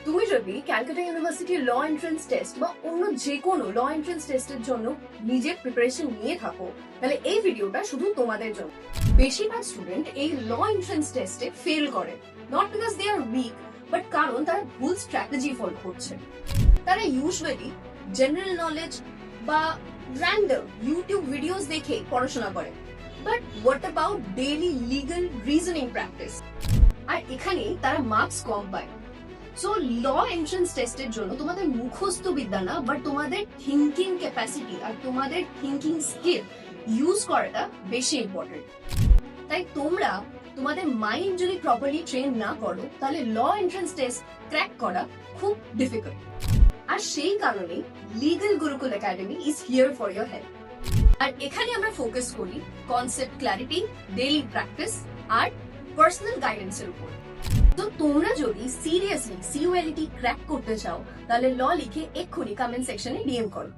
তুমি যদি Calcutta university law entrance test বা অন্য যে কোনো ল এন্ট্রান্স টেস্টের জন্য নিজের প্রিপারেশন নিয়ে থাকো, তাহলে এই ভিডিওটা শুধু তোমাদের জন্য। বেশিরভাগ স্টুডেন্ট এই ল এন্ট্রান্স টেস্টে ফেল করে, not because they are weak, but কারণ তারা ভুল স্ট্র্যাটেজি ফলো করছে। তারা ইউজুয়ালি জেনারেল নলেজ বা র্যান্ডম ইউটিউব ভিডিওস দেখে পড়াশোনা করে, but what about daily legal reasoning practice? আর এখানেই তারা মার্কস কম পায়। সো ল এন্ট্রান্স টেস্টের জন্য তোমাদের মুখস্থ বিদ্যা না, বাট তোমাদের থিঙ্কিং ক্যাপাসিটি আর তোমাদের থিঙ্কিং স্কিল ইউজ করাটা বেশি ইম্পর্টেন্ট। তাই তোমরা তোমাদের মাইন্ড যদি প্রপারলি ট্রেন না করো, তাহলে ল এন্ট্রান্স টেস্ট ক্র্যাক করা খুব ডিফিকাল্ট। আর সেই কারণে legal Gurukul academy is here for your help. আর এখানে আমরা ফোকাস করি কনসেপ্ট ক্ল্যারিটি, ডেইলি প্র্যাকটিস আর পার্সোনাল গাইডেন্সের উপর। তো তোমরা যদি সিরিয়াসলি CULT ক্র্যাক করতে চাও, তাহলে ল লিখে এক্ষুনি কমেন্ট সেকশনে DM করো।